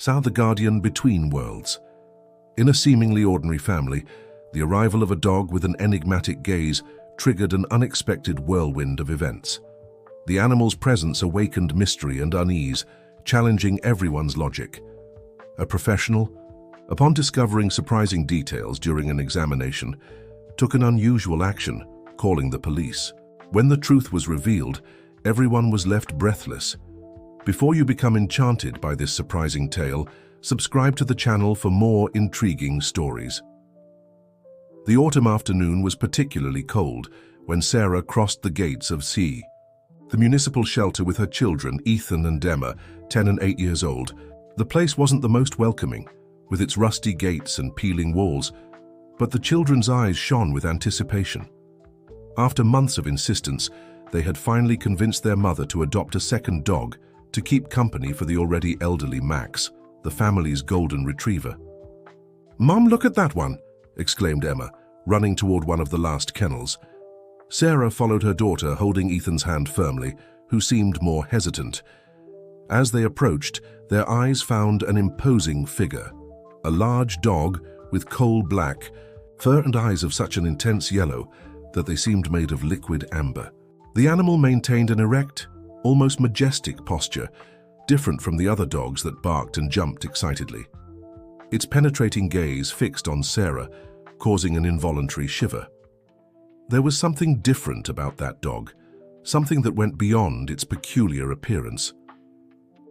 Sao the guardian between worlds. In a seemingly ordinary family, the arrival of a dog with an enigmatic gaze triggered an unexpected whirlwind of events. The animal's presence awakened mystery and unease, challenging everyone's logic. A professional, upon discovering surprising details during an examination, took an unusual action, calling the police. When the truth was revealed, everyone was left breathless. Before you become enchanted by this surprising tale, subscribe to the channel for more intriguing stories. The autumn afternoon was particularly cold when Sarah crossed the gates of C, the municipal shelter with her children, Ethan and Emma, 10 and 8 years old. The place wasn't the most welcoming, with its rusty gates and peeling walls, but the children's eyes shone with anticipation. After months of insistence, they had finally convinced their mother to adopt a second dog to keep company for the already elderly Max, the family's golden retriever. "Mom, look at that one!" exclaimed Emma, running toward one of the last kennels. Sarah followed her daughter, holding Ethan's hand firmly, who seemed more hesitant. As they approached, their eyes found an imposing figure, a large dog with coal-black fur and eyes of such an intense yellow that they seemed made of liquid amber. The animal maintained an erect, almost majestic posture, different from the other dogs that barked and jumped excitedly. Its penetrating gaze fixed on Sarah, causing an involuntary shiver. There was something different about that dog, something that went beyond its peculiar appearance.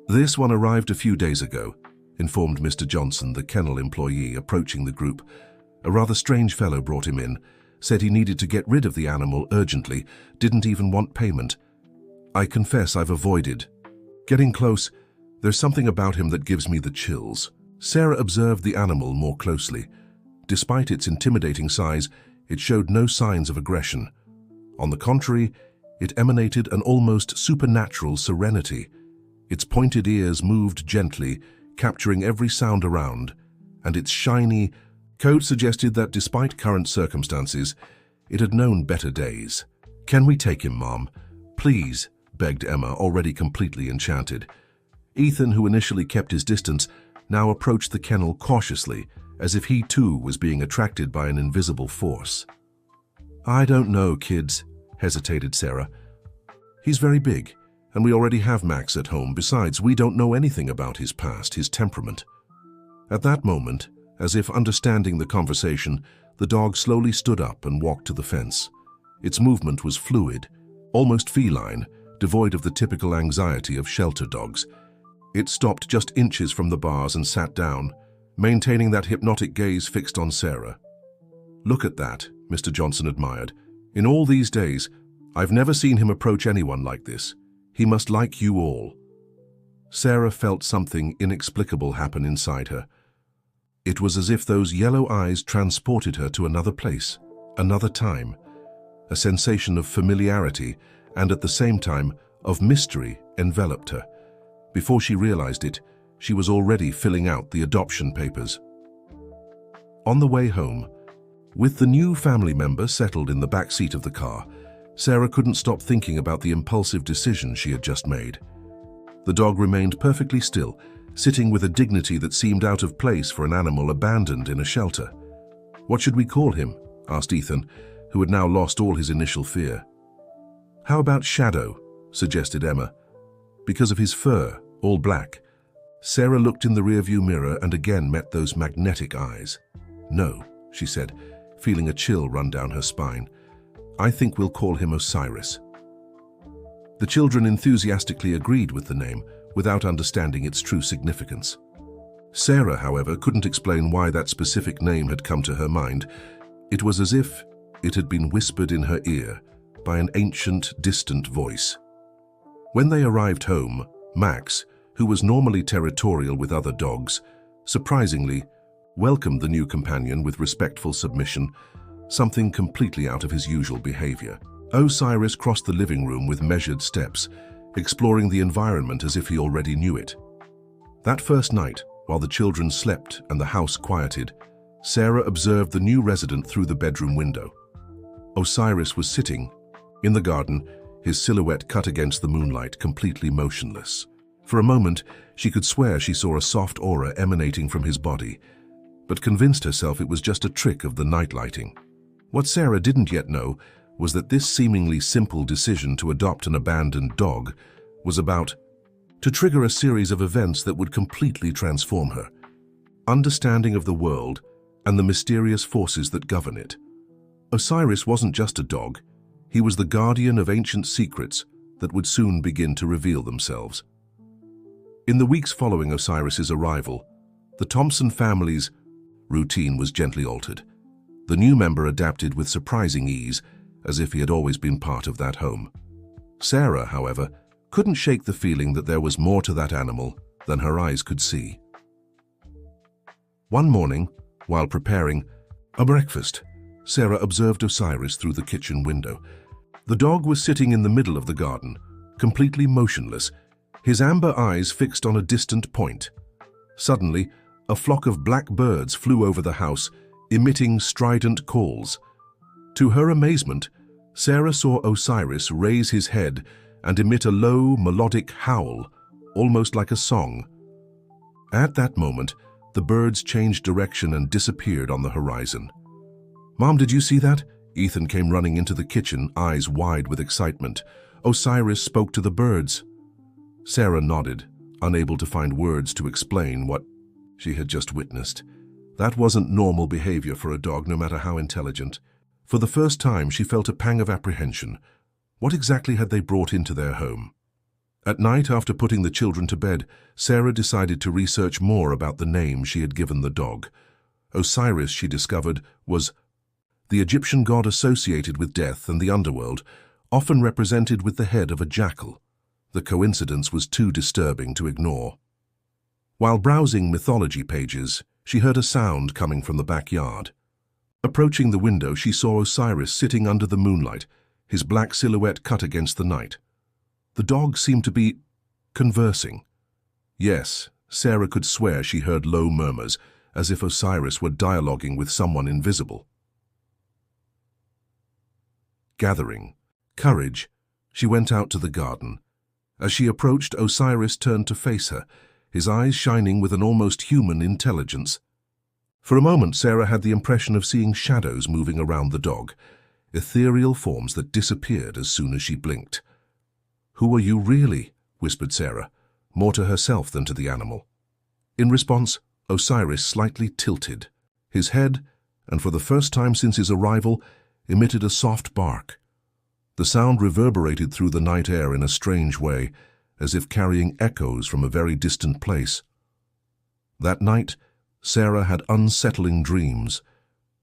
"This one arrived a few days ago," informed Mr. Johnson, the kennel employee, approaching the group. "A rather strange fellow brought him in, said he needed to get rid of the animal urgently, didn't even want payment. I confess I've avoided getting close. There's something about him that gives me the chills." Sarah observed the animal more closely. Despite its intimidating size, it showed no signs of aggression. On the contrary, it emanated an almost supernatural serenity. Its pointed ears moved gently, capturing every sound around, and its shiny coat suggested that despite current circumstances, it had known better days. "Can we take him, Mom? Please," begged Emma, already completely enchanted. Ethan, who initially kept his distance, now approached the kennel cautiously, as if he too was being attracted by an invisible force. "I don't know, kids," hesitated Sarah. "He's very big, and we already have Max at home. Besides, we don't know anything about his past, his temperament." At that moment, as if understanding the conversation, the dog slowly stood up and walked to the fence. Its movement was fluid, almost feline, devoid of the typical anxiety of shelter dogs. It stopped just inches from the bars and sat down, maintaining that hypnotic gaze fixed on Sarah. "Look at that," Mr. Johnson admired. "In all these days, I've never seen him approach anyone like this. He must like you all." Sarah felt something inexplicable happen inside her. It was as if those yellow eyes transported her to another place, another time. A sensation of familiarity and at the same time of mystery enveloped her. Before she realized it, she was already filling out the adoption papers. On the way home, with the new family member settled in the back seat of the car, Sarah couldn't stop thinking about the impulsive decision she had just made. The dog remained perfectly still, sitting with a dignity that seemed out of place for an animal abandoned in a shelter. "What should we call him?" asked Ethan, who had now lost all his initial fear. "How about Shadow?" suggested Emma. "Because of his fur, all black." Sarah looked in the rearview mirror and again met those magnetic eyes. "No," she said, feeling a chill run down her spine. "I think we'll call him Osiris." The children enthusiastically agreed with the name, without understanding its true significance. Sarah, however, couldn't explain why that specific name had come to her mind. It was as if it had been whispered in her ear by an ancient, distant voice. When they arrived home, Max, who was normally territorial with other dogs, surprisingly welcomed the new companion with respectful submission, something completely out of his usual behavior. Osiris crossed the living room with measured steps, exploring the environment as if he already knew it. That first night, while the children slept and the house quieted, Sarah observed the new resident through the bedroom window. Osiris was sitting in the garden, his silhouette cut against the moonlight, completely motionless. For a moment, she could swear she saw a soft aura emanating from his body, but convinced herself it was just a trick of the night lighting. What Sarah didn't yet know was that this seemingly simple decision to adopt an abandoned dog was about to trigger a series of events that would completely transform her understanding of the world and the mysterious forces that govern it. Osiris wasn't just a dog, he was the guardian of ancient secrets that would soon begin to reveal themselves. In the weeks following Osiris's arrival, the Thompson family's routine was gently altered. The new member adapted with surprising ease, as if he had always been part of that home. Sarah, however, couldn't shake the feeling that there was more to that animal than her eyes could see. One morning, while preparing a breakfast, Sarah observed Osiris through the kitchen window. The dog was sitting in the middle of the garden, completely motionless, his amber eyes fixed on a distant point. Suddenly, a flock of black birds flew over the house, emitting strident calls. To her amazement, Sarah saw Osiris raise his head and emit a low, melodic howl, almost like a song. At that moment, the birds changed direction and disappeared on the horizon. "Mom, did you see that?" Ethan came running into the kitchen, eyes wide with excitement. "Osiris spoke to the birds." Sarah nodded, unable to find words to explain what she had just witnessed. That wasn't normal behavior for a dog, no matter how intelligent. For the first time, she felt a pang of apprehension. What exactly had they brought into their home? At night, after putting the children to bed, Sarah decided to research more about the name she had given the dog. Osiris, she discovered, was the Egyptian god associated with death and the underworld, often represented with the head of a jackal. The coincidence was too disturbing to ignore. While browsing mythology pages, she heard a sound coming from the backyard. Approaching the window, she saw Osiris sitting under the moonlight, his black silhouette cut against the night. The dog seemed to be conversing. Yes, Sarah could swear she heard low murmurs, as if Osiris were dialoguing with someone invisible. Gathering courage, she went out to the garden. As she approached, Osiris turned to face her, his eyes shining with an almost human intelligence. For a moment, Sarah had the impression of seeing shadows moving around the dog, ethereal forms that disappeared as soon as she blinked. "Who are you really?" whispered Sarah, more to herself than to the animal. In response, Osiris slightly tilted. His head, and for the first time since his arrival, emitted a soft bark. The sound reverberated through the night air in a strange way, as if carrying echoes from a very distant place. That night, Sarah had unsettling dreams.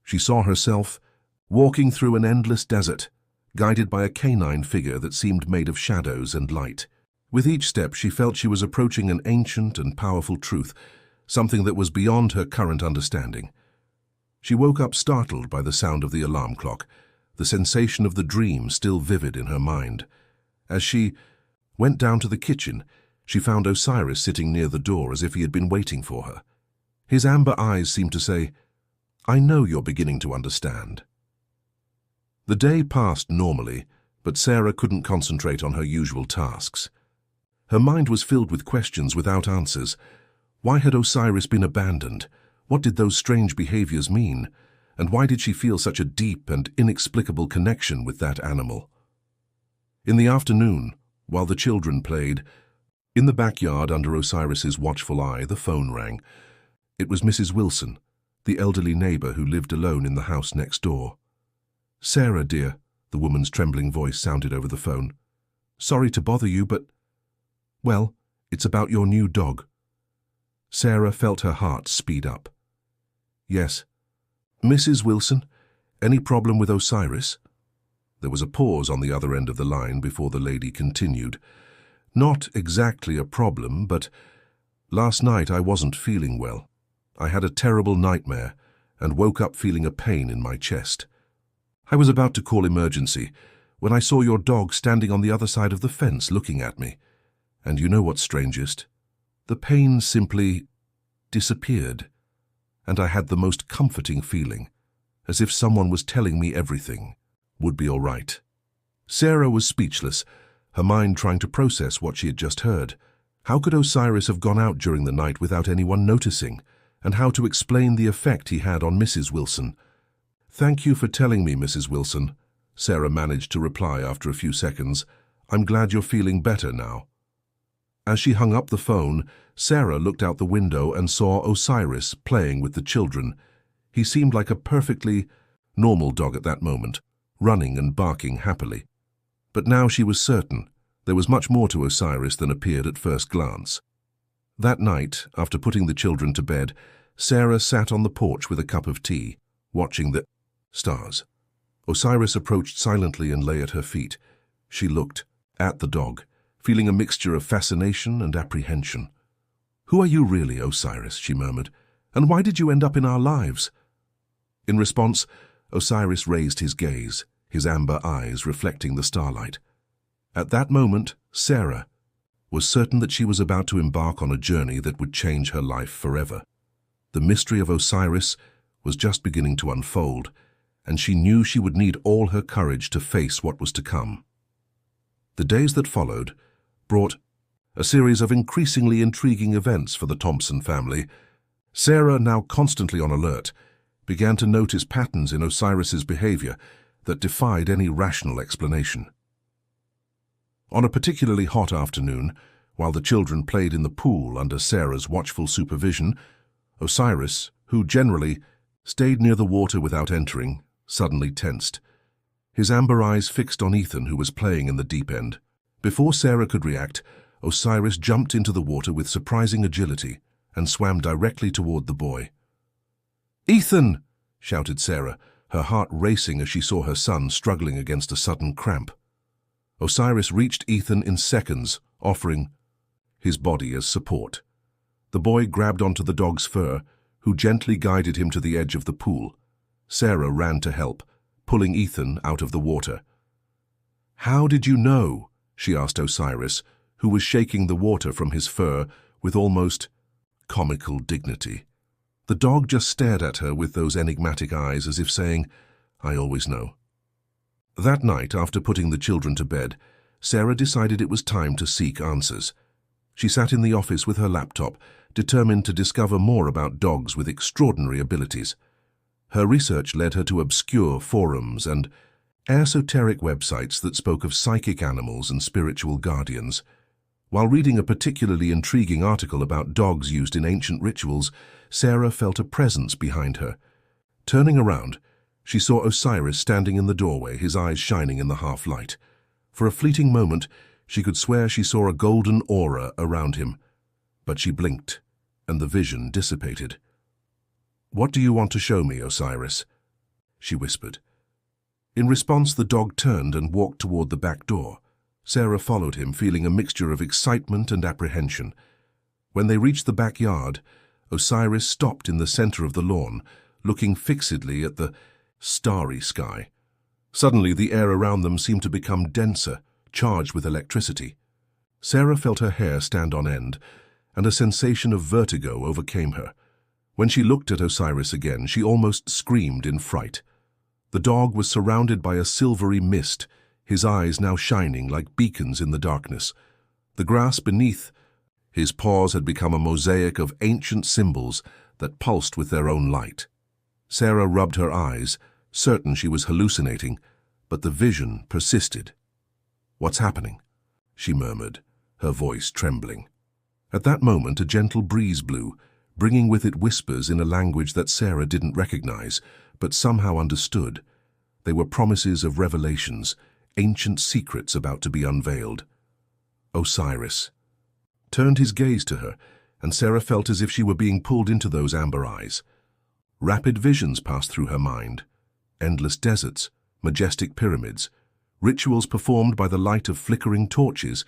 She saw herself walking through an endless desert, guided by a canine figure that seemed made of shadows and light. With each step, she felt she was approaching an ancient and powerful truth, something that was beyond her current understanding. She woke up startled by the sound of the alarm clock, the sensation of the dream still vivid in her mind. As she went down to the kitchen, she found Osiris sitting near the door as if he had been waiting for her. His amber eyes seemed to say, "I know you're beginning to understand." The day passed normally, but Sarah couldn't concentrate on her usual tasks. Her mind was filled with questions without answers. Why had Osiris been abandoned? What did those strange behaviors mean? And why did she feel such a deep and inexplicable connection with that animal? In the afternoon, while the children played, in the backyard under Osiris's watchful eye, the phone rang. It was Mrs. Wilson, the elderly neighbor who lived alone in the house next door. "Sarah, dear," the woman's trembling voice sounded over the phone. "Sorry to bother you, but, well, it's about your new dog." Sarah felt her heart speed up. "Yes. Mrs. Wilson, any problem with Osiris?" There was a pause on the other end of the line before the lady continued. "Not exactly a problem, but last night I wasn't feeling well. I had a terrible nightmare and woke up feeling a pain in my chest. I was about to call emergency when I saw your dog standing on the other side of the fence looking at me. And you know what's strangest? The pain simply disappeared, and I had the most comforting feeling, as if someone was telling me everything would be all right." Sarah was speechless, her mind trying to process what she had just heard. How could Osiris have gone out during the night without anyone noticing? And how to explain the effect he had on Mrs. Wilson? "Thank you for telling me, Mrs. Wilson," Sarah managed to reply after a few seconds. "I'm glad you're feeling better now." As she hung up the phone, Sarah looked out the window and saw Osiris playing with the children. He seemed like a perfectly normal dog at that moment, running and barking happily. But now she was certain there was much more to Osiris than appeared at first glance. That night, after putting the children to bed, Sarah sat on the porch with a cup of tea, watching the stars. Osiris approached silently and lay at her feet. She looked at the dog, feeling a mixture of fascination and apprehension. "Who are you really, Osiris?" she murmured. "And why did you end up in our lives?" In response, Osiris raised his gaze, his amber eyes reflecting the starlight. At that moment, Sarah was certain that she was about to embark on a journey that would change her life forever. The mystery of Osiris was just beginning to unfold, and she knew she would need all her courage to face what was to come. The days that followed brought a series of increasingly intriguing events for the Thompson family. Sarah, now constantly on alert, began to notice patterns in Osiris's behavior that defied any rational explanation. On a particularly hot afternoon, while the children played in the pool under Sarah's watchful supervision, Osiris, who generally stayed near the water without entering, suddenly tensed. His amber eyes fixed on Ethan, who was playing in the deep end. Before Sarah could react, Osiris jumped into the water with surprising agility and swam directly toward the boy. "Ethan!" shouted Sarah, her heart racing as she saw her son struggling against a sudden cramp. Osiris reached Ethan in seconds, offering his body as support. The boy grabbed onto the dog's fur, who gently guided him to the edge of the pool. Sarah ran to help, pulling Ethan out of the water. "How did you know?" she asked Osiris, who was shaking the water from his fur with almost comical dignity. The dog just stared at her with those enigmatic eyes as if saying, "I always know." That night, after putting the children to bed, Sarah decided it was time to seek answers. She sat in the office with her laptop, determined to discover more about dogs with extraordinary abilities. Her research led her to obscure forums and esoteric websites that spoke of psychic animals and spiritual guardians. While reading a particularly intriguing article about dogs used in ancient rituals, Sarah felt a presence behind her. Turning around, she saw Osiris standing in the doorway, his eyes shining in the half-light. For a fleeting moment, she could swear she saw a golden aura around him, but she blinked, and the vision dissipated. "What do you want to show me, Osiris?" she whispered. In response, the dog turned and walked toward the back door. Sarah followed him, feeling a mixture of excitement and apprehension. When they reached the backyard, Osiris stopped in the center of the lawn, looking fixedly at the starry sky. Suddenly, the air around them seemed to become denser, charged with electricity. Sarah felt her hair stand on end, and a sensation of vertigo overcame her. When she looked at Osiris again, she almost screamed in fright. The dog was surrounded by a silvery mist, his eyes now shining like beacons in the darkness. The grass beneath his paws had become a mosaic of ancient symbols that pulsed with their own light. Sarah rubbed her eyes, certain she was hallucinating, but the vision persisted. "What's happening?" she murmured, her voice trembling. At that moment, a gentle breeze blew, bringing with it whispers in a language that Sarah didn't recognize, but somehow understood. They were promises of revelations, ancient secrets about to be unveiled. Osiris turned his gaze to her, and Sarah felt as if she were being pulled into those amber eyes. Rapid visions passed through her mind. Endless deserts, majestic pyramids, rituals performed by the light of flickering torches,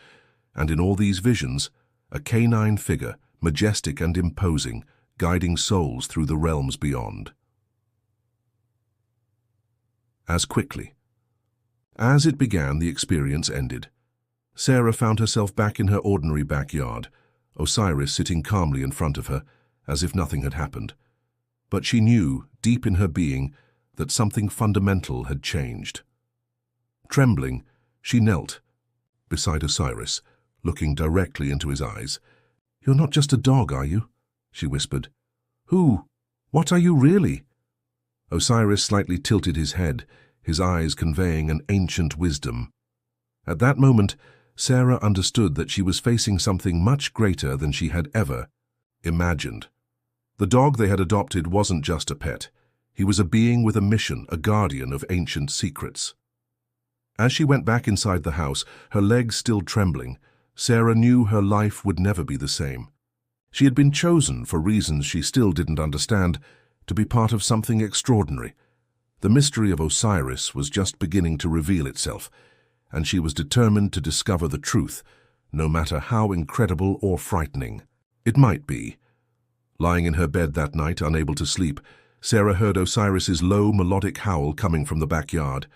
and in all these visions, a canine figure, majestic and imposing, guiding souls through the realms beyond. As quickly as it began, the experience ended. Sarah found herself back in her ordinary backyard, Osiris sitting calmly in front of her, as if nothing had happened. But she knew, deep in her being, that something fundamental had changed. Trembling, she knelt beside Osiris, looking directly into his eyes. "You're not just a dog, are you?" she whispered. "Who? What are you really?" Osiris slightly tilted his head, his eyes conveying an ancient wisdom. At that moment, Sarah understood that she was facing something much greater than she had ever imagined. The dog they had adopted wasn't just a pet. He was a being with a mission, a guardian of ancient secrets. As she went back inside the house, her legs still trembling, Sarah knew her life would never be the same. She had been chosen, for reasons she still didn't understand, to be part of something extraordinary. The mystery of Osiris was just beginning to reveal itself, and she was determined to discover the truth, no matter how incredible or frightening it might be. Lying in her bed that night, unable to sleep, Sarah heard Osiris's low, melodic howl coming from the backyard.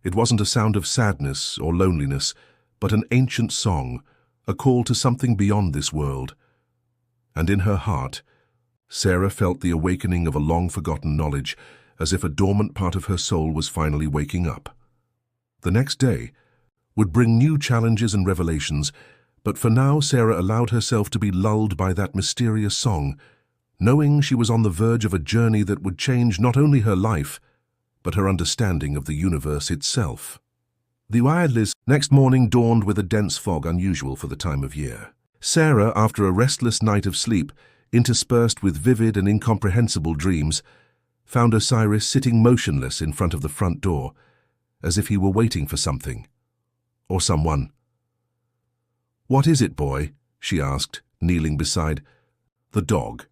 It wasn't a sound of sadness or loneliness, but an ancient song, a call to something beyond this world. And in her heart, Sarah felt the awakening of a long-forgotten knowledge, as if a dormant part of her soul was finally waking up. The next day would bring new challenges and revelations, but for now Sarah allowed herself to be lulled by that mysterious song, knowing she was on the verge of a journey that would change not only her life, but her understanding of the universe itself. The Uayadlis next morning dawned with a dense fog unusual for the time of year. Sarah, after a restless night of sleep, interspersed with vivid and incomprehensible dreams, found Osiris sitting motionless in front of the front door, as if he were waiting for something, or someone. "What is it, boy?" she asked, kneeling beside the dog.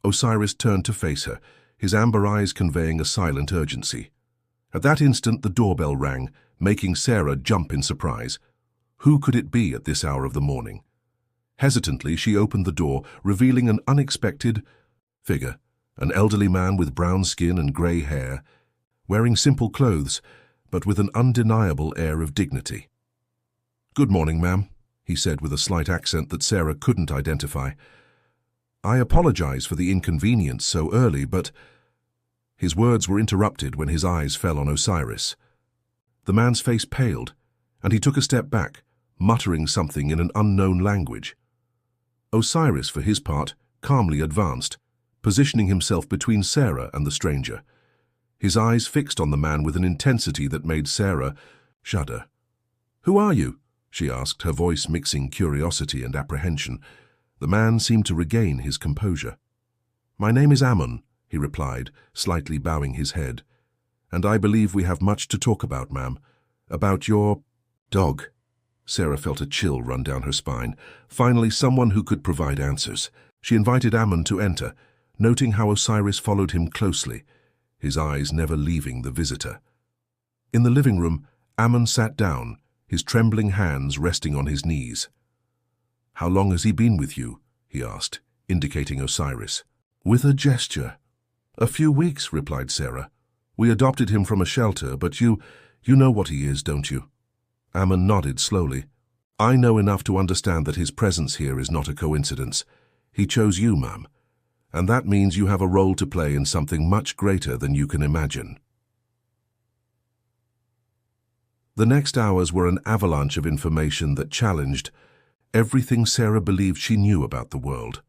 Osiris turned to face her, his amber eyes conveying a silent urgency. At that instant the doorbell rang, making Sarah jump in surprise. Who could it be at this hour of the morning? Hesitantly she opened the door, revealing an unexpected figure, an elderly man with brown skin and grey hair, wearing simple clothes, but with an undeniable air of dignity. "Good morning, ma'am," he said with a slight accent that Sarah couldn't identify. "I apologize for the inconvenience so early, but—" His words were interrupted when his eyes fell on Osiris. The man's face paled, and he took a step back, muttering something in an unknown language. Osiris, for his part, calmly advanced, positioning himself between Sarah and the stranger. His eyes fixed on the man with an intensity that made Sarah shudder. "Who are you?" she asked, her voice mixing curiosity and apprehension. The man seemed to regain his composure. "My name is Ammon," he replied, slightly bowing his head. "And I believe we have much to talk about, ma'am. About your dog." Sarah felt a chill run down her spine. Finally, someone who could provide answers. She invited Ammon to enter, noting how Osiris followed him closely, his eyes never leaving the visitor. In the living room, Ammon sat down, his trembling hands resting on his knees. "How long has he been with you?" he asked, indicating Osiris. With a gesture. "A few weeks," replied Sarah. "We adopted him from a shelter, but you know what he is, don't you?" Ammon nodded slowly. "I know enough to understand that his presence here is not a coincidence. He chose you, ma'am, and that means you have a role to play in something much greater than you can imagine." The next hours were an avalanche of information that challenged everything Sarah believed she knew about the world.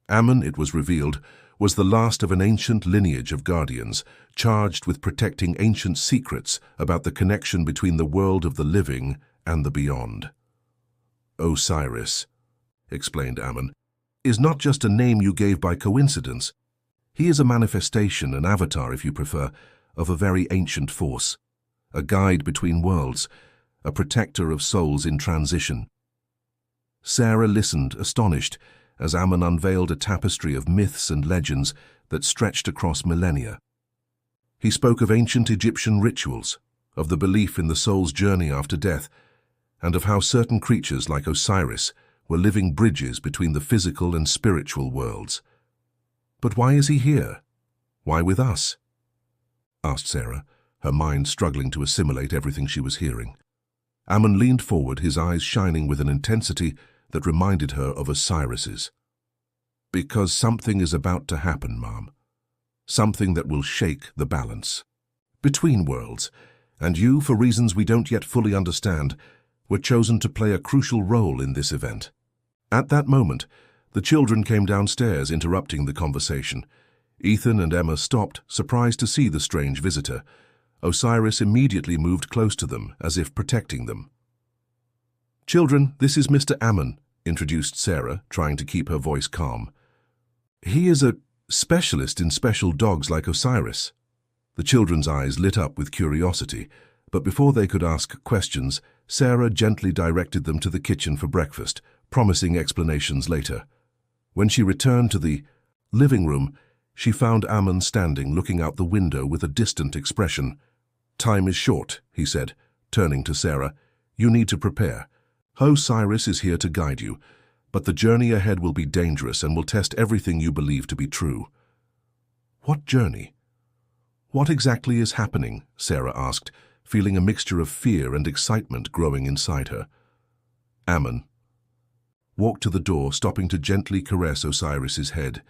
Ammon, it was revealed, was the last of an ancient lineage of guardians, charged with protecting ancient secrets about the connection between the world of the living and the beyond. "Osiris," explained Ammon, "is not just a name you gave by coincidence. He is a manifestation, an avatar if you prefer, of a very ancient force, a guide between worlds, a protector of souls in transition." Sarah listened, astonished, as Ammon unveiled a tapestry of myths and legends that stretched across millennia. He spoke of ancient Egyptian rituals, of the belief in the soul's journey after death, and of how certain creatures like Osiris were living bridges between the physical and spiritual worlds. "But why is he here? Why with us?" asked Sarah, her mind struggling to assimilate everything she was hearing. Ammon leaned forward, his eyes shining with an intensity that reminded her of Osiris's. "Because something is about to happen, ma'am. Something that will shake the balance between worlds, and you, for reasons we don't yet fully understand, were chosen to play a crucial role in this event." At that moment, The children came downstairs, interrupting the conversation. Ethan and Emma stopped, surprised to see the strange visitor. Osiris immediately moved close to them, as if protecting them. "Children, this is Mr. Ammon," introduced Sarah, trying to keep her voice calm. "He is a specialist in special dogs like Osiris." The children's eyes lit up with curiosity, but before they could ask questions, Sarah gently directed them to the kitchen for breakfast, promising explanations later. When she returned to the living room, she found Ammon standing, looking out the window with a distant expression. "Time is short," he said, turning to Sarah. "You need to prepare. Osiris is here to guide you, but the journey ahead will be dangerous and will test everything you believe to be true." "What journey? What exactly is happening?" Sarah asked, feeling a mixture of fear and excitement growing inside her. Ammon walked to the door, stopping to gently caress Osiris's head.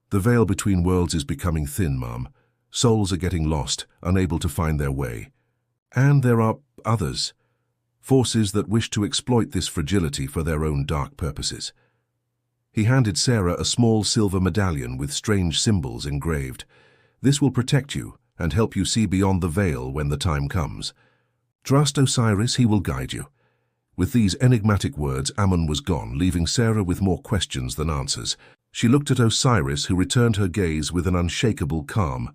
"The veil between worlds is becoming thin, Mom. Souls are getting lost, unable to find their way. And there are others, forces that wish to exploit this fragility for their own dark purposes." He handed Sarah a small silver medallion with strange symbols engraved. "This will protect you and help you see beyond the veil when the time comes. Trust Osiris, he will guide you." With these enigmatic words, Ammon was gone, leaving Sarah with more questions than answers. She looked at Osiris, who returned her gaze with an unshakable calm.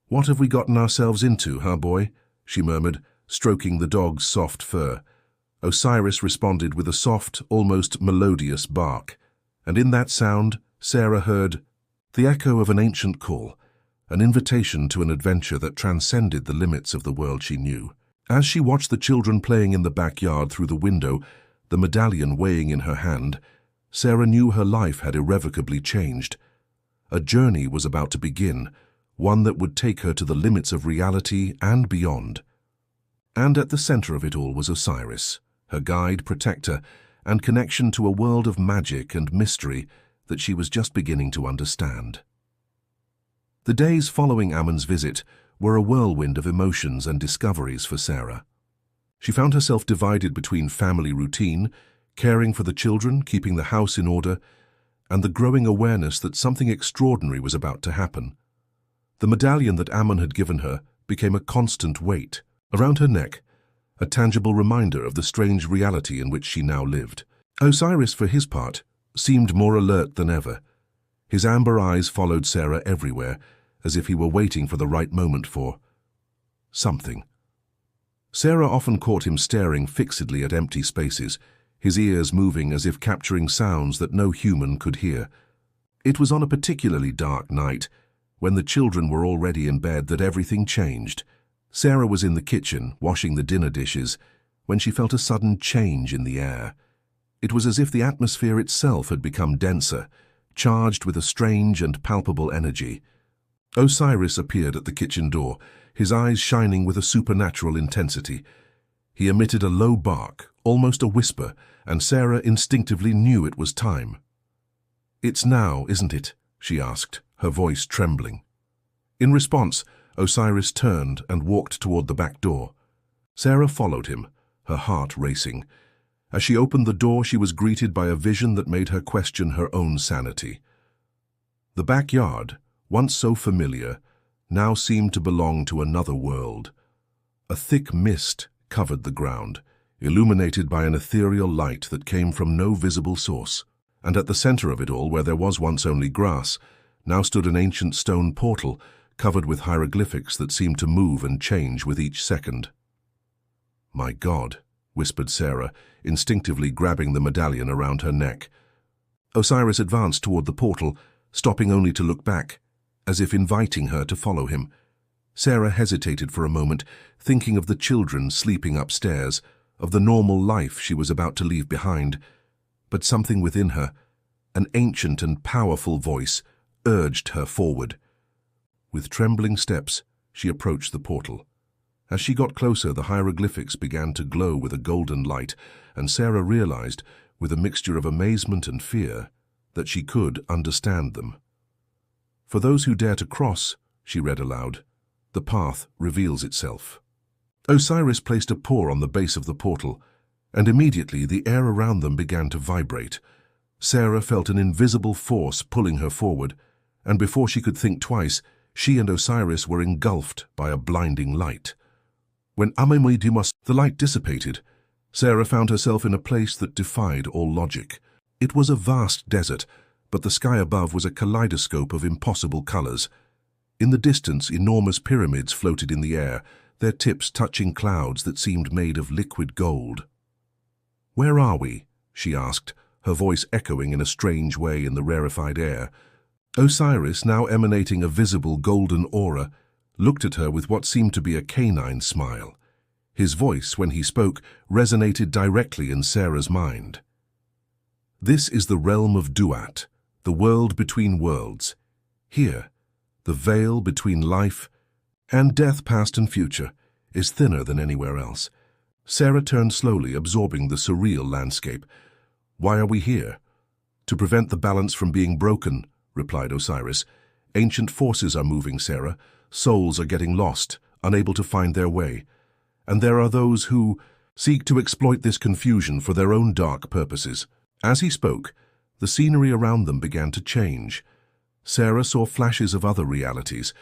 "What have we gotten ourselves into, huh, boy?" she murmured, stroking the dog's soft fur. Osiris responded with a soft, almost melodious bark, and in that sound, Sarah heard the echo of an ancient call, an invitation to an adventure that transcended the limits of the world she knew. As she watched the children playing in the backyard through the window, the medallion weighing in her hand, Sarah knew her life had irrevocably changed. A journey was about to begin, one that would take her to the limits of reality and beyond. And at the center of it all was Osiris, her guide, protector, and connection to a world of magic and mystery that she was just beginning to understand. The days following Ammon's visit were a whirlwind of emotions and discoveries for Sarah. She found herself divided between family routine, caring for the children, keeping the house in order, and the growing awareness that something extraordinary was about to happen. The medallion that Ammon had given her became a constant weight around her neck, a tangible reminder of the strange reality in which she now lived. Osiris, for his part, seemed more alert than ever. His amber eyes followed Sarah everywhere, as if he were waiting for the right moment for something. Sarah often caught him staring fixedly at empty spaces, his ears moving as if capturing sounds that no human could hear. It was on a particularly dark night, when the children were already in bed, that everything changed. Sarah was in the kitchen, washing the dinner dishes, when she felt a sudden change in the air. It was as if the atmosphere itself had become denser, charged with a strange and palpable energy. Osiris appeared at the kitchen door, his eyes shining with a supernatural intensity. He emitted a low bark, almost a whisper, and Sarah instinctively knew it was time. "It's now, isn't it?" she asked, her voice trembling. In response, Osiris turned and walked toward the back door. Sarah followed him, her heart racing. As she opened the door, she was greeted by a vision that made her question her own sanity. The backyard, once so familiar, now seemed to belong to another world. A thick mist covered the ground, illuminated by an ethereal light that came from no visible source. And at the center of it all, where there was once only grass, now stood an ancient stone portal covered with hieroglyphics that seemed to move and change with each second. "My God," whispered Sarah, instinctively grabbing the medallion around her neck. Osiris advanced toward the portal, stopping only to look back, as if inviting her to follow him. Sarah hesitated for a moment, thinking of the children sleeping upstairs, of the normal life she was about to leave behind. But something within her, an ancient and powerful voice, urged her forward. With trembling steps, she approached the portal. As she got closer, the hieroglyphics began to glow with a golden light, and Sarah realized, with a mixture of amazement and fear, that she could understand them. "For those who dare to cross," she read aloud, "the path reveals itself." Osiris placed a paw on the base of the portal, and immediately the air around them began to vibrate. Sarah felt an invisible force pulling her forward, and before she could think twice, she and Osiris were engulfed by a blinding light. When the light dissipated, Sarah found herself in a place that defied all logic. It was a vast desert, but the sky above was a kaleidoscope of impossible colors. In the distance, enormous pyramids floated in the air, their tips touching clouds that seemed made of liquid gold. "Where are we?" she asked, her voice echoing in a strange way in the rarefied air. Osiris, now emanating a visible golden aura, looked at her with what seemed to be a canine smile. His voice, when he spoke, resonated directly in Sarah's mind. "This is the realm of Duat, the world between worlds. Here, the veil between life and death, past and future, is thinner than anywhere else." Sarah turned slowly, absorbing the surreal landscape. "Why are we here?" "To prevent the balance from being broken," replied Osiris. "Ancient forces are moving, Sarah. Souls are getting lost, unable to find their way. And there are those who seek to exploit this confusion for their own dark purposes." As he spoke, the scenery around them began to change. Sarah saw flashes of other realities,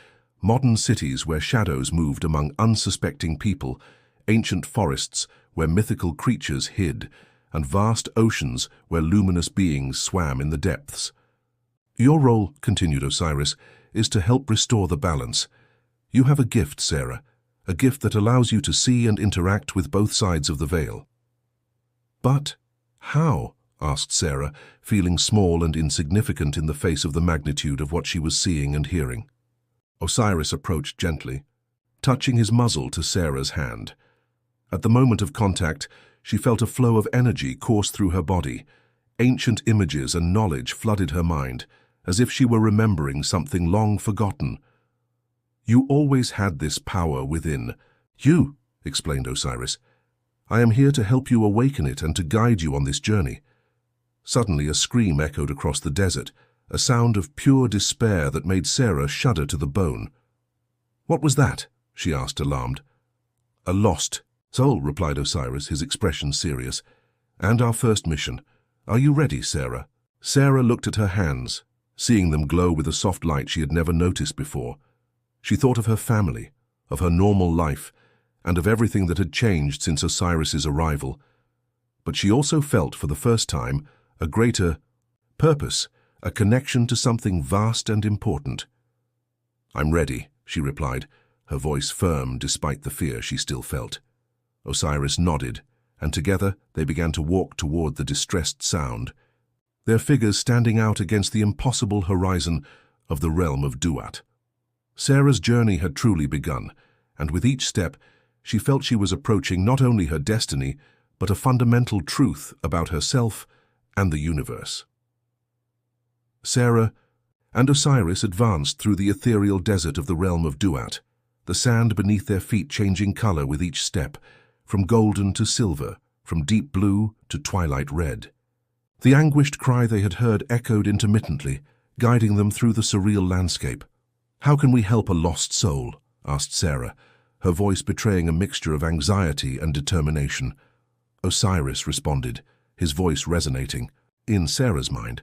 modern cities where shadows moved among unsuspecting people, ancient forests where mythical creatures hid, and vast oceans where luminous beings swam in the depths. "Your role," continued Osiris, "is to help restore the balance. You have a gift, Sarah, a gift that allows you to see and interact with both sides of the veil." "But how?" asked Sarah, feeling small and insignificant in the face of the magnitude of what she was seeing and hearing. Osiris approached gently, touching his muzzle to Sarah's hand. At the moment of contact, she felt a flow of energy course through her body. Ancient images and knowledge flooded her mind, as if she were remembering something long forgotten. "You always had this power within." "You," explained Osiris. "I am here to help you awaken it and to guide you on this journey." Suddenly a scream echoed across the desert, a sound of pure despair that made Sarah shudder to the bone. "What was that?" she asked, alarmed. "A lost soul," replied Osiris, his expression serious. "And our first mission. Are you ready, Sarah?" Sarah looked at her hands, seeing them glow with a soft light she had never noticed before. She thought of her family, of her normal life, and of everything that had changed since Osiris's arrival. But she also felt, for the first time, a greater purpose, a connection to something vast and important. "I'm ready," she replied, her voice firm despite the fear she still felt. Osiris nodded, and together they began to walk toward the distressed sound, their figures standing out against the impossible horizon of the realm of Duat. Sarah's journey had truly begun, and with each step, she felt she was approaching not only her destiny, but a fundamental truth about herself and the universe. Sarah and Osiris advanced through the ethereal desert of the realm of Duat, the sand beneath their feet changing color with each step, from golden to silver, from deep blue to twilight red. The anguished cry they had heard echoed intermittently, guiding them through the surreal landscape. "How can we help a lost soul?" asked Sarah, her voice betraying a mixture of anxiety and determination. Osiris responded, his voice resonating. In Sarah's mind,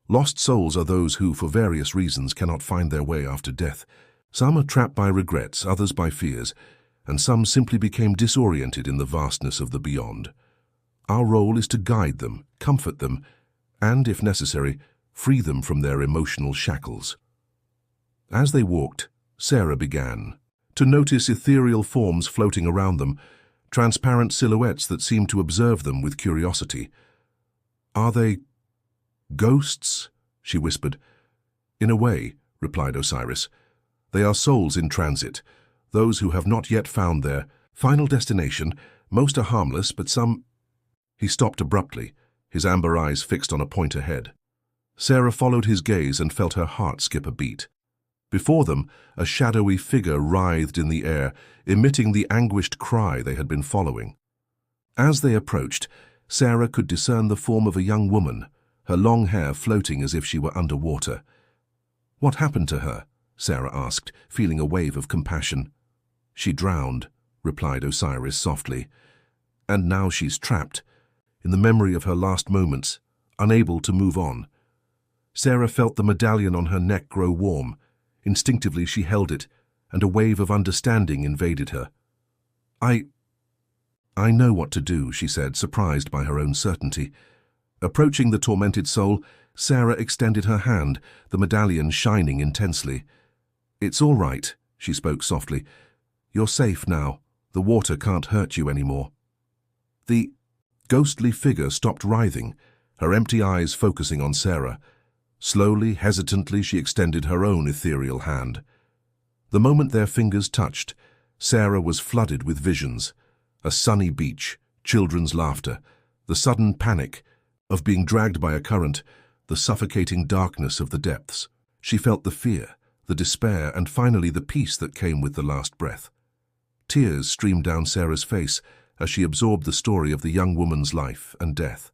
lost souls are those who, for various reasons, cannot find their way after death. Some are trapped by regrets, others by fears, and some simply became disoriented in the vastness of the beyond. Our role is to guide them, comfort them, and, if necessary, free them from their emotional shackles. As they walked, Sarah began to notice ethereal forms floating around them, transparent silhouettes that seemed to observe them with curiosity. "Are they ghosts?" she whispered. "In a way," replied Osiris. "They are souls in transit, those who have not yet found their final destination. Most are harmless, but some—" He stopped abruptly, his amber eyes fixed on a point ahead. Sarah followed his gaze and felt her heart skip a beat. Before them, a shadowy figure writhed in the air, emitting the anguished cry they had been following. As they approached, Sarah could discern the form of a young woman, her long hair floating as if she were underwater. "What happened to her?" Sarah asked, feeling a wave of compassion. "She drowned," replied Osiris softly. "And now she's trapped. In the memory of her last moments, unable to move on. Sarah felt the medallion on her neck grow warm. Instinctively she held it, and a wave of understanding invaded her. I know what to do, she said, surprised by her own certainty. Approaching the tormented soul, Sarah extended her hand, the medallion shining intensely. It's all right, she spoke softly. You're safe now. The water can't hurt you anymore. The ghostly figure stopped writhing, her empty eyes focusing on Sarah. Slowly, hesitantly, she extended her own ethereal hand. The moment their fingers touched, Sarah was flooded with visions. A sunny beach, children's laughter, the sudden panic of being dragged by a current, the suffocating darkness of the depths. She felt the fear, the despair, and finally the peace that came with the last breath. Tears streamed down Sarah's face as she absorbed the story of the young woman's life and death.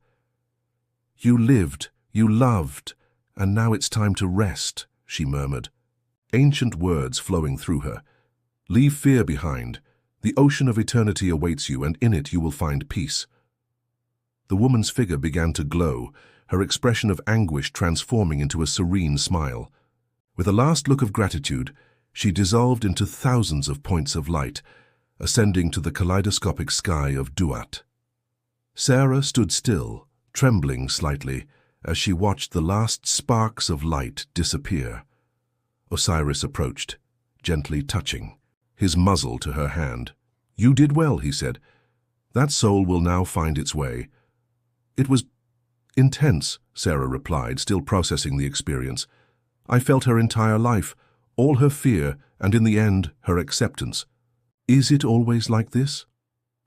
You lived, you loved, and now it's time to rest, she murmured, ancient words flowing through her. Leave fear behind. The ocean of eternity awaits you, and in it you will find peace. The woman's figure began to glow, her expression of anguish transforming into a serene smile. With a last look of gratitude, she dissolved into thousands of points of light, ascending to the kaleidoscopic sky of Duat. Sarah stood still, trembling slightly, as she watched the last sparks of light disappear. Osiris approached, gently touching, his muzzle to her hand. You did well, he said. That soul will now find its way. It was intense, Sarah replied, still processing the experience. I felt her entire life, all her fear, and in the end, her acceptance. Is it always like this?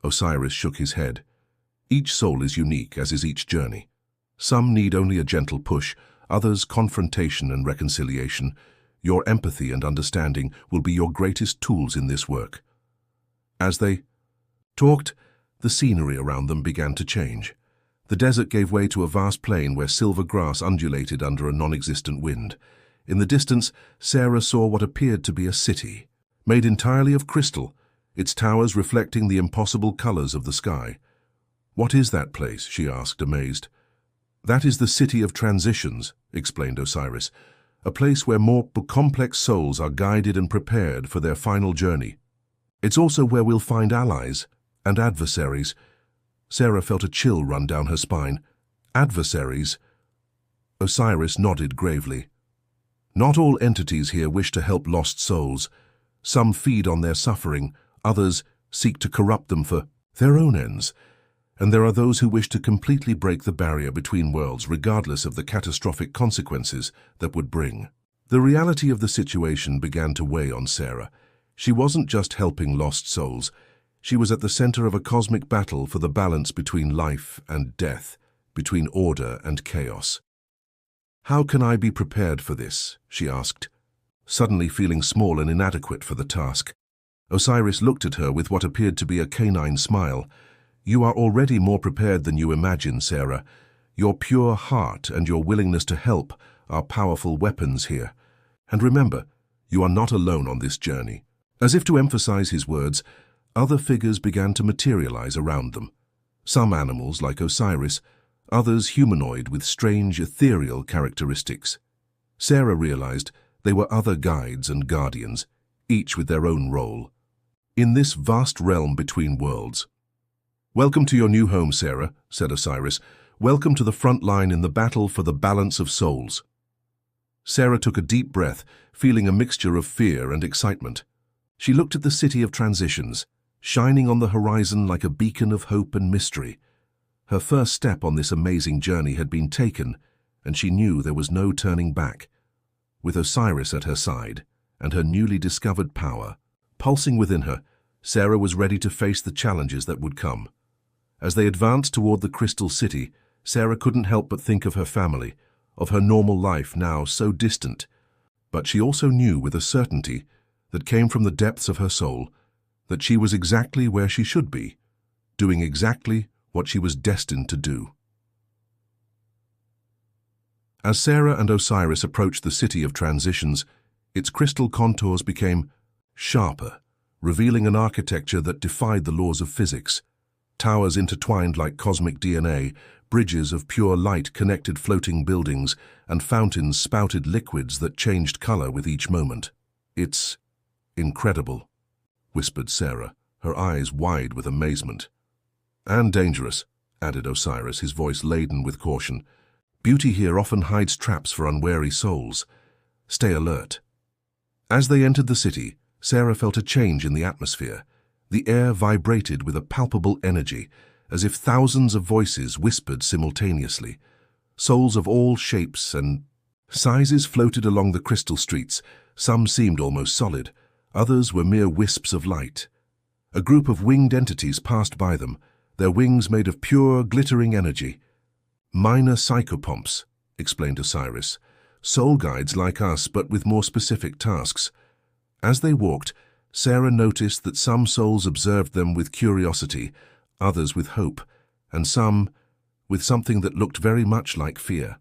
Osiris shook his head. Each soul is unique, as is each journey. Some need only a gentle push, others confrontation and reconciliation. Your empathy and understanding will be your greatest tools in this work. As they talked, the scenery around them began to change. The desert gave way to a vast plain where silver grass undulated under a non-existent wind. In the distance, Sarah saw what appeared to be a city, made entirely of crystal, its towers reflecting the impossible colors of the sky. What is that place? She asked, amazed. That is the City of Transitions, explained Osiris, a place where more complex souls are guided and prepared for their final journey. It's also where we'll find allies and adversaries. Sarah felt a chill run down her spine. Adversaries? Osiris nodded gravely. Not all entities here wish to help lost souls. Some feed on their suffering, others seek to corrupt them for their own ends. And there are those who wish to completely break the barrier between worlds, regardless of the catastrophic consequences that would bring. The reality of the situation began to weigh on Sarah. She wasn't just helping lost souls. She was at the center of a cosmic battle for the balance between life and death, between order and chaos. How can I be prepared for this? She asked, suddenly feeling small and inadequate for the task. Osiris looked at her with what appeared to be a canine smile. You are already more prepared than you imagine, Sarah. Your pure heart and your willingness to help are powerful weapons here. And remember, you are not alone on this journey. As if to emphasize his words, other figures began to materialize around them. Some animals, like Osiris, others humanoid with strange ethereal characteristics. Sarah realized they were other guides and guardians, each with their own role, in this vast realm between worlds. Welcome to your new home, Sarah, said Osiris. Welcome to the front line in the battle for the balance of souls. Sarah took a deep breath, feeling a mixture of fear and excitement. She looked at the City of Transitions, shining on the horizon like a beacon of hope and mystery. Her first step on this amazing journey had been taken, and she knew there was no turning back. With Osiris at her side, and her newly discovered power pulsing within her, Sarah was ready to face the challenges that would come. As they advanced toward the Crystal City, Sarah couldn't help but think of her family, of her normal life now so distant. But she also knew with a certainty that came from the depths of her soul that she was exactly where she should be, doing exactly what she was destined to do. As Sarah and Osiris approached the City of Transitions, its crystal contours became sharper, revealing an architecture that defied the laws of physics. Towers intertwined like cosmic DNA, Bridges of pure light connected floating buildings, and fountains spouted liquids that changed color with each moment. "It's incredible," whispered Sarah, her eyes wide with amazement. "And dangerous," added Osiris, his voice laden with caution. "Beauty here often hides traps for unwary souls. Stay alert." As they entered the city, Sarah felt a change in the atmosphere. The air vibrated with a palpable energy, as if thousands of voices whispered simultaneously. Souls of all shapes and sizes floated along the crystal streets. Some seemed almost solid, others were mere wisps of light. A group of winged entities passed by them, their wings made of pure, glittering energy. "Minor psychopomps," explained Osiris. "Soul guides like us, but with more specific tasks." As they walked, Sarah noticed that some souls observed them with curiosity, others with hope, and some with something that looked very much like fear.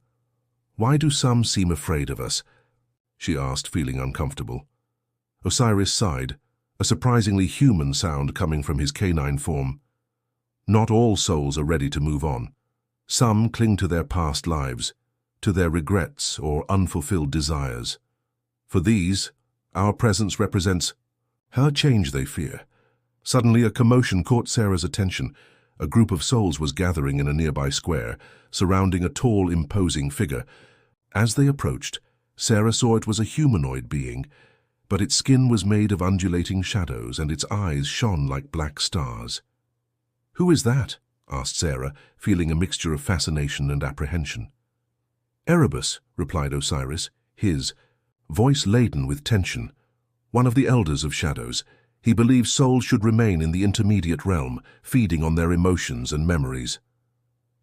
"Why do some seem afraid of us?" she asked, feeling uncomfortable. Osiris sighed, a surprisingly human sound coming from his canine form. "Not all souls are ready to move on. Some cling to their past lives, to their regrets or unfulfilled desires. For these, our presence represents her change they fear." Suddenly, a commotion caught Sarah's attention. A group of souls was gathering in a nearby square, surrounding a tall, imposing figure. As they approached, Sarah saw it was a humanoid being, but its skin was made of undulating shadows and its eyes shone like black stars. "Who is that?" asked Sarah, feeling a mixture of fascination and apprehension. "Erebus," replied Osiris, his voice laden with tension. "One of the elders of shadows. He believes souls should remain in the intermediate realm, feeding on their emotions and memories."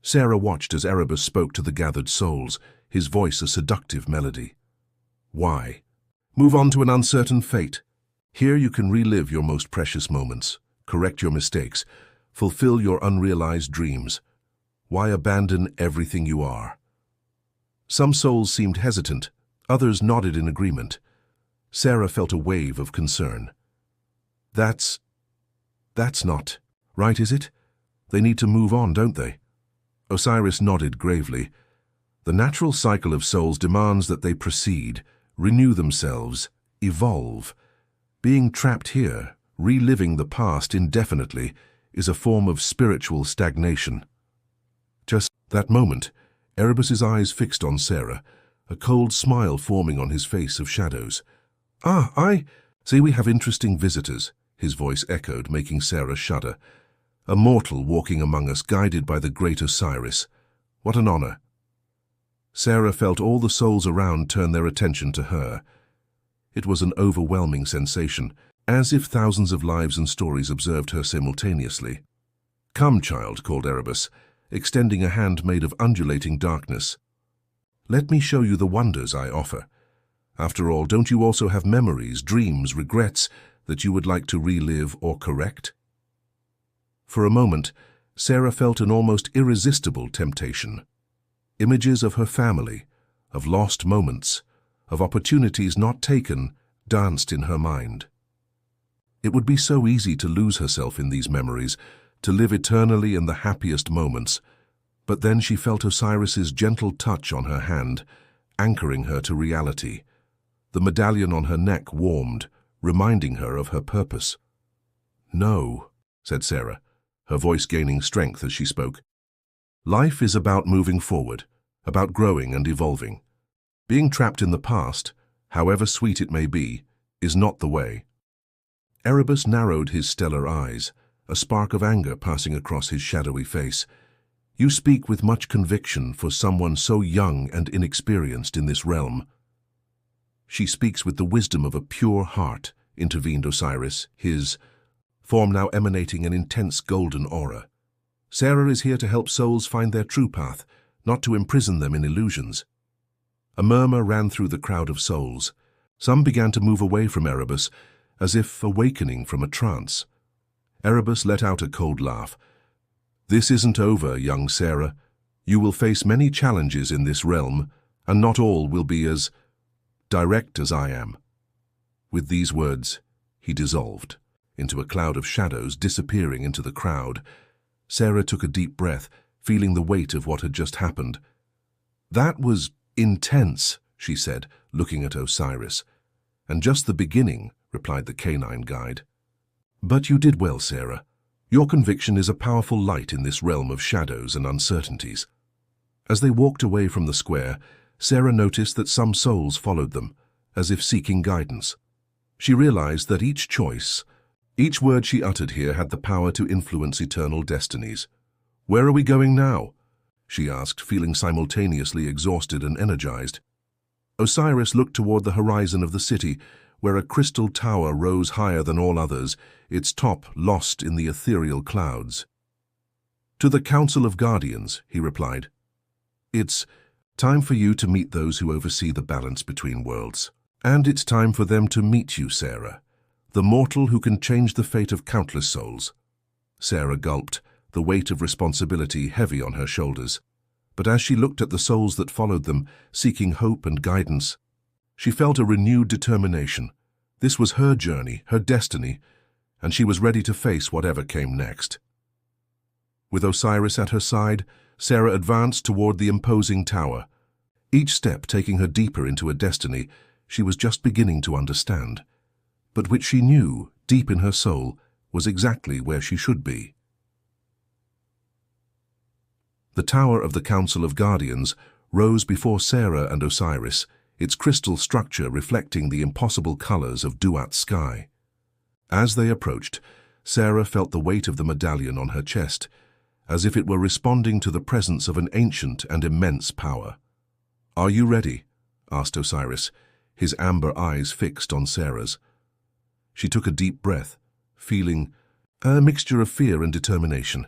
Sarah watched as Erebus spoke to the gathered souls, his voice a seductive melody. "Why? Move on to an uncertain fate. Here you can relive your most precious moments, correct your mistakes, fulfill your unrealized dreams. Why abandon everything you are?" Some souls seemed hesitant, others nodded in agreement. Sarah felt a wave of concern. That's not right, is it? They need to move on, don't they?" Osiris nodded gravely. "The natural cycle of souls demands that they proceed, renew themselves, evolve. Being trapped here, reliving the past indefinitely, is a form of spiritual stagnation." Just that moment, Erebus's eyes fixed on Sarah, a cold smile forming on his face of shadows. I see we have interesting visitors," his voice echoed, making Sarah shudder. "A mortal walking among us, guided by the great Osiris. What an honor." Sarah felt all the souls around turn their attention to her. It was an overwhelming sensation, as if thousands of lives and stories observed her simultaneously. "Come, child," called Erebus, extending a hand made of undulating darkness. "Let me show you the wonders I offer. After all, don't you also have memories, dreams, regrets that you would like to relive or correct?" For a moment, Sarah felt an almost irresistible temptation. Images of her family, of lost moments, of opportunities not taken, danced in her mind. It would be so easy to lose herself in these memories, to live eternally in the happiest moments. But then she felt Osiris's gentle touch on her hand, anchoring her to reality. The medallion on her neck warmed, reminding her of her purpose. "No," said Sarah, her voice gaining strength as she spoke. "Life is about moving forward, about growing and evolving. Being trapped in the past, however sweet it may be, is not the way." Erebus narrowed his stellar eyes, a spark of anger passing across his shadowy face. "You speak with much conviction for someone so young and inexperienced in this realm." "She speaks with the wisdom of a pure heart," intervened Osiris, his form now emanating an intense golden aura. "Sarah is here to help souls find their true path, not to imprison them in illusions." A murmur ran through the crowd of souls. Some began to move away from Erebus, as if awakening from a trance. Erebus let out a cold laugh. "This isn't over, young Sarah. You will face many challenges in this realm, and not all will be as direct as I am." With these words, he dissolved into a cloud of shadows, disappearing into the crowd. Sarah took a deep breath, feeling the weight of what had just happened. "That was intense," she said, looking at Osiris. "And just the beginning," replied the canine guide. "But you did well, Sarah. Your conviction is a powerful light in this realm of shadows and uncertainties." As they walked away from the square, Sarah noticed that some souls followed them, as if seeking guidance. She realized that each choice, each word she uttered here had the power to influence eternal destinies. "Where are we going now?" she asked, feeling simultaneously exhausted and energized. Osiris looked toward the horizon of the city, where a crystal tower rose higher than all others, its top lost in the ethereal clouds. "To the Council of Guardians," he replied. "It's time for you to meet those who oversee the balance between worlds. And it's time for them to meet you, Sarah, the mortal who can change the fate of countless souls." Sarah gulped, the weight of responsibility heavy on her shoulders. But as she looked at the souls that followed them, seeking hope and guidance, she felt a renewed determination. This was her journey, her destiny, and she was ready to face whatever came next. With Osiris at her side, Sarah advanced toward the imposing tower. Each step taking her deeper into a destiny she was just beginning to understand, but which she knew, deep in her soul, was exactly where she should be. The Tower of the Council of Guardians rose before Sarah and Osiris, its crystal structure reflecting the impossible colors of Duat's sky. As they approached, Sarah felt the weight of the medallion on her chest, as if it were responding to the presence of an ancient and immense power. "Are you ready?" asked Osiris, his amber eyes fixed on Sarah's. She took a deep breath, feeling a mixture of fear and determination.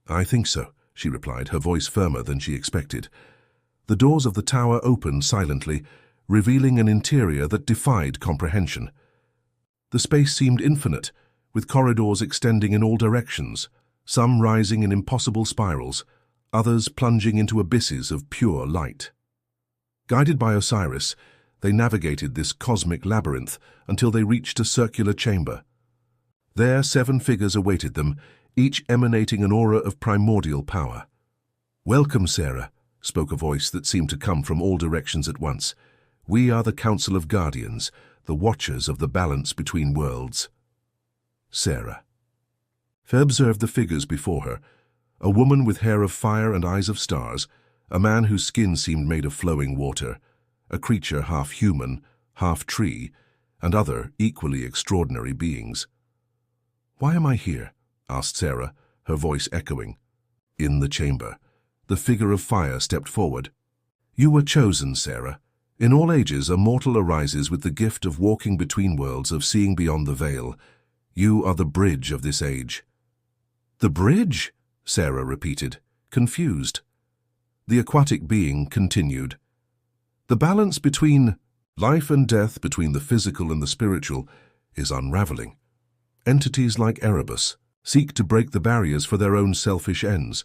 "I think so," she replied, her voice firmer than she expected. The doors of the tower opened silently, revealing an interior that defied comprehension. The space seemed infinite, with corridors extending in all directions, some rising in impossible spirals, others plunging into abysses of pure light. Guided by Osiris, they navigated this cosmic labyrinth until they reached a circular chamber. There 7 figures awaited them, each emanating an aura of primordial power. "Welcome, Sarah," spoke a voice that seemed to come from all directions at once. "We are the Council of Guardians, the watchers of the balance between worlds." Sarah. Fe observed the figures before her, a woman with hair of fire and eyes of stars, a man whose skin seemed made of flowing water, a creature half human, half tree, and other equally extraordinary beings. "Why am I here?" asked Sarah, her voice echoing. In the chamber, the figure of fire stepped forward. "You were chosen, Sarah. In all ages, a mortal arises with the gift of walking between worlds, of seeing beyond the veil. You are the bridge of this age." "The bridge?" Sarah repeated, confused. The aquatic being continued. "The balance between life and death, between the physical and the spiritual, is unraveling. Entities like Erebus seek to break the barriers for their own selfish ends.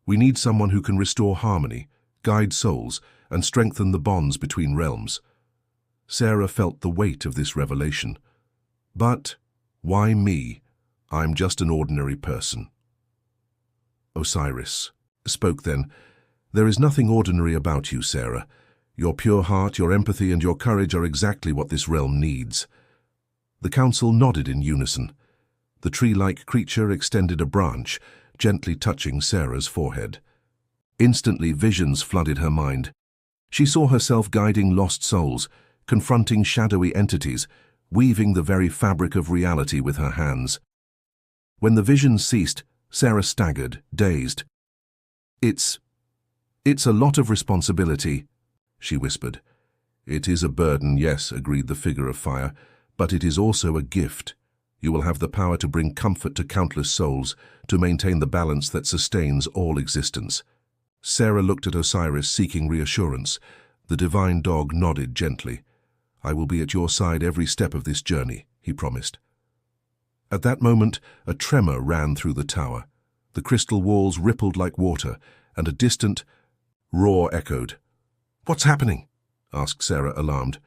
We need someone who can restore harmony, guide souls, and strengthen the bonds between realms." Sarah felt the weight of this revelation. "But why me? I'm just an ordinary person." Osiris spoke then. "There is nothing ordinary about you, Sarah. Your pure heart, your empathy, and your courage are exactly what this realm needs." The council nodded in unison. The tree-like creature extended a branch, gently touching Sarah's forehead. Instantly, visions flooded her mind. She saw herself guiding lost souls, confronting shadowy entities, weaving the very fabric of reality with her hands. When the visions ceased, Sarah staggered, dazed. It's a lot of responsibility," she whispered. "It is a burden, yes," agreed the figure of fire, "but it is also a gift. You will have the power to bring comfort to countless souls, to maintain the balance that sustains all existence." Sarah looked at Osiris, seeking reassurance. The divine dog nodded gently. "I will be at your side every step of this journey," he promised. At that moment, a tremor ran through the tower. The crystal walls rippled like water, and a distant roar echoed. "What's happening?" asked Sarah, alarmed.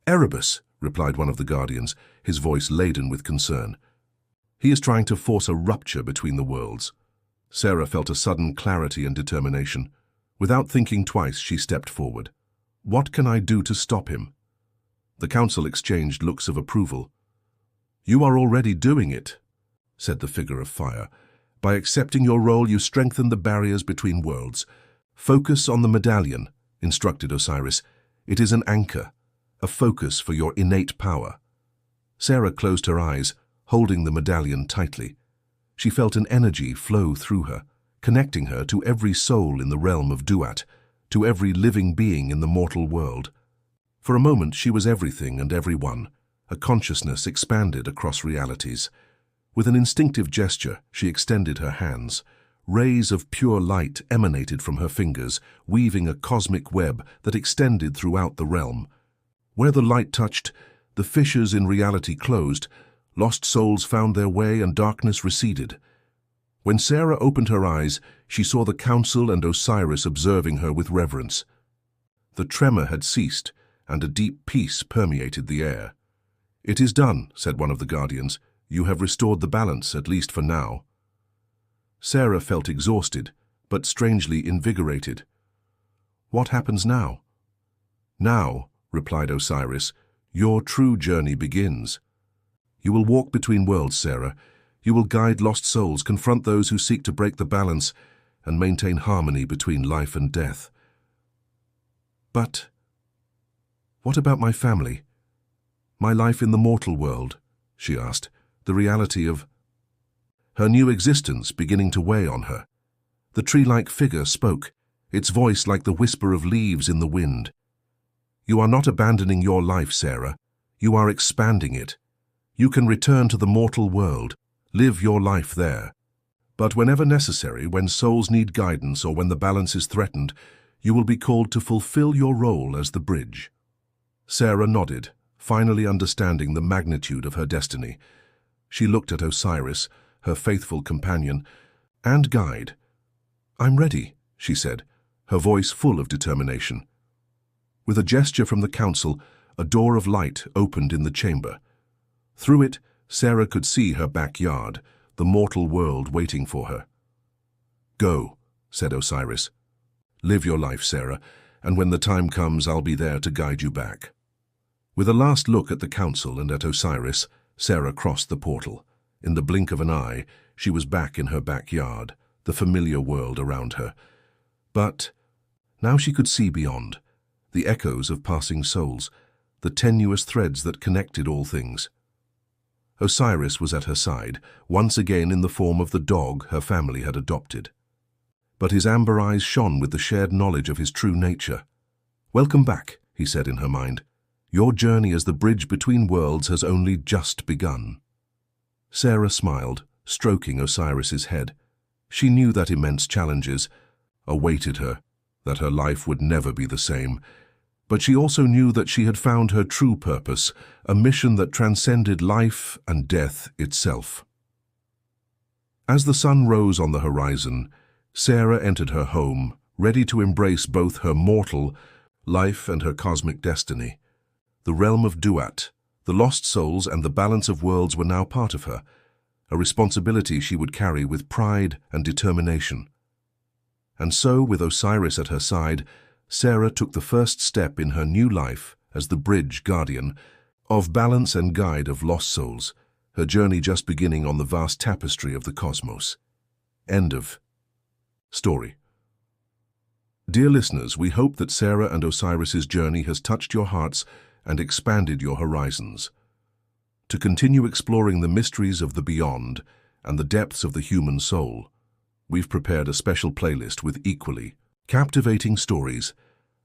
"Erebus," replied one of the guardians, his voice laden with concern. "He is trying to force a rupture between the worlds." Sarah felt a sudden clarity and determination. Without thinking twice, she stepped forward. "What can I do to stop him?" The council exchanged looks of approval. "You are already doing it," said the figure of fire. "By accepting your role, you strengthen the barriers between worlds. Focus on the medallion," instructed Osiris. "It is an anchor, a focus for your innate power." Sarah closed her eyes, holding the medallion tightly. She felt an energy flow through her, connecting her to every soul in the realm of Duat, to every living being in the mortal world. For a moment she was everything and everyone, a consciousness expanded across realities. With an instinctive gesture, she extended her hands. Rays of pure light emanated from her fingers, weaving a cosmic web that extended throughout the realm. Where the light touched, the fissures in reality closed, lost souls found their way and darkness receded. When Sarah opened her eyes, she saw the council and Osiris observing her with reverence. The tremor had ceased, and a deep peace permeated the air. "It is done," said one of the guardians. "You have restored the balance, at least for now." Sarah felt exhausted, but strangely invigorated. "What happens now?" "Now," replied Osiris, "your true journey begins. You will walk between worlds, Sarah. You will guide lost souls, confront those who seek to break the balance, and maintain harmony between life and death." "But what about my family? My life in the mortal world?" she asked, the reality of her new existence beginning to weigh on her. The tree-like figure spoke, its voice like the whisper of leaves in the wind. "You are not abandoning your life, Sarah. You are expanding it. You can return to the mortal world, live your life there. But whenever necessary, when souls need guidance or when the balance is threatened, you will be called to fulfill your role as the bridge." Sarah nodded, finally understanding the magnitude of her destiny. She looked at Osiris, her faithful companion and guide. "I'm ready," she said, her voice full of determination. With a gesture from the council, a door of light opened in the chamber. Through it, Sarah could see her backyard, the mortal world waiting for her. "Go," said Osiris. "Live your life, Sarah, and when the time comes, I'll be there to guide you back." With a last look at the council and at Osiris, Sarah crossed the portal. In the blink of an eye, she was back in her backyard, the familiar world around her. But now she could see beyond, the echoes of passing souls, the tenuous threads that connected all things. Osiris was at her side, once again in the form of the dog her family had adopted. But his amber eyes shone with the shared knowledge of his true nature. "Welcome back," he said in her mind. "Your journey as the bridge between worlds has only just begun." Sarah smiled, stroking Osiris's head. She knew that immense challenges awaited her, that her life would never be the same. But she also knew that she had found her true purpose, a mission that transcended life and death itself. As the sun rose on the horizon, Sarah entered her home, ready to embrace both her mortal life and her cosmic destiny. The realm of Duat, the lost souls and the balance of worlds were now part of her, a responsibility she would carry with pride and determination. And so, with Osiris at her side, Sarah took the first step in her new life as the bridge guardian of balance and guide of lost souls, her journey just beginning on the vast tapestry of the cosmos. End of story. Dear listeners, we hope that Sarah and Osiris's journey has touched your hearts and expanded your horizons. To continue exploring the mysteries of the beyond and the depths of the human soul, we've prepared a special playlist with equally captivating stories.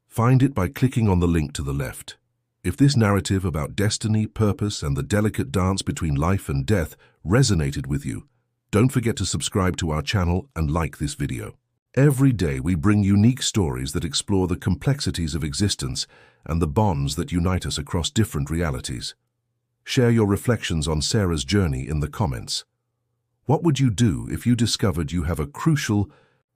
Find it by clicking on the link to the left. If this narrative about destiny, purpose, and the delicate dance between life and death resonated with you, don't forget to subscribe to our channel and like this video. Every day we bring unique stories that explore the complexities of existence and the bonds that unite us across different realities. Share your reflections on Sarah's journey in the comments. What would you do if you discovered you have a crucial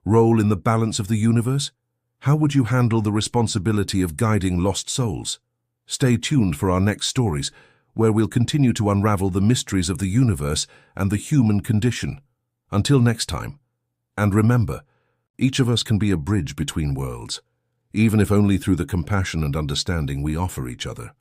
role in the balance of the universe? How would you handle the responsibility of guiding lost souls? Stay tuned for our next stories, where we'll continue to unravel the mysteries of the universe and the human condition. Until next time, And remember, each of us can be a bridge between worlds, even if only through the compassion and understanding we offer each other.